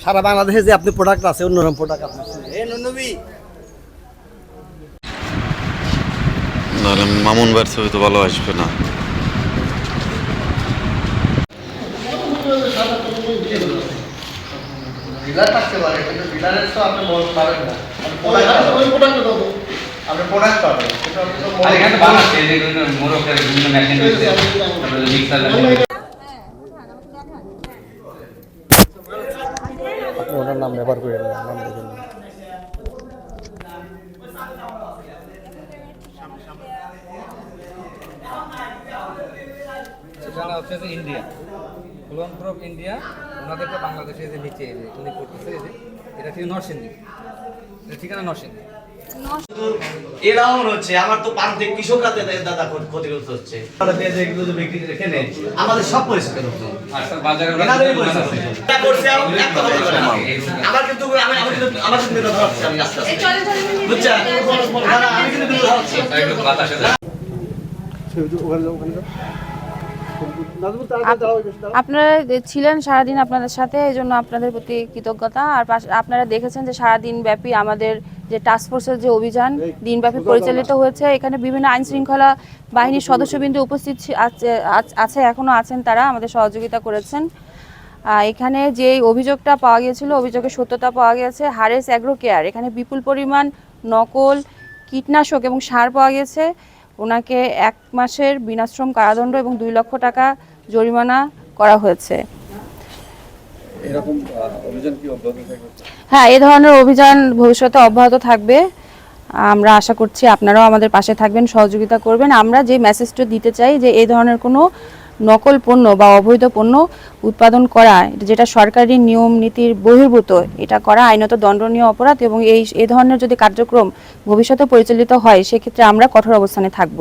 সারা বাংলাদেশে যে আপনি প্রোডাক্ট আছে অন্যরকম প্রোডাক্ট আপনার নাহলে মামুন ভাইয়ের ছবি তো ভালো আসবে না। থাকতে পারে কিন্তু ডিলারের তো আপনি বলতে পারেন না, আপনি প্রোডাক্ট পাবেন। ওনার নাম ব্যবহার করে নাম দেখেন। সেখানে হচ্ছে যে ইন্ডিয়া, কুলন গ্রুপ ইন্ডিয়া, ওনাদেরকে বাংলাদেশে যে নিচে উনি করতেছে, এটা ঠিক নরসিংদী, ঠিকানা নরসিংদী। এরাও হচ্ছে আমার তো প্রান্তিক কৃষকরা দাদা ক্ষতিগ্রস্ত হচ্ছে, আমাদের সব পরিষ্কার আমার কিন্তু আমার কিন্তু আমি আস্তে আস্তে বুঝছেন, আমি কিন্তু আপনারা ছিলেন সারাদিন আপনাদের সাথে, এই জন্য আপনাদের প্রতি কৃতজ্ঞতা। আর আপনারা দেখেছেন যে সারাদিন ব্যাপী আমাদের যে টাস্কফোর্সের যে অভিযান দিনব্যাপী পরিচালিত হয়েছে, এখানে বিভিন্ন আইন শৃঙ্খলা বাহিনীর সদস্যবৃন্দ উপস্থিত আছে, এখনও আছেন, তারা আমাদের সহযোগিতা করেছেন। এখানে যে অভিযোগটা পাওয়া গিয়েছিল, অভিযোগের সত্যতা পাওয়া গেছে। হারেস অ্যাগ্রো কেয়ার, এখানে বিপুল পরিমাণ নকল কীটনাশক এবং সার পাওয়া গেছে। ওনাকে 1 মাসের বিনাশ্রম কারাদণ্ড এবং 2 লক্ষ টাকা জরিমানা করা হয়েছে। হ্যাঁ, এই ধরনের অভিযান ভবিষ্যতে অব্যাহত থাকবে। আমরা আশা করছি আপনারাও আমাদের পাশে থাকবেন, সহযোগিতা করবেন। আমরা যে মেসেজটা দিতে চাই যে এই ধরনের কোনো নকল পণ্য বা অবৈধ পণ্য উৎপাদন করা, যেটা সরকারি নিয়ম নীতির বহির্ভূত, এটা করা আইনত দণ্ডনীয় অপরাধ, এবং এই ধরনের যদি কার্যক্রম ভবিষ্যতে পরিচালিত হয় সেক্ষেত্রে আমরা কঠোর অবস্থানে থাকব।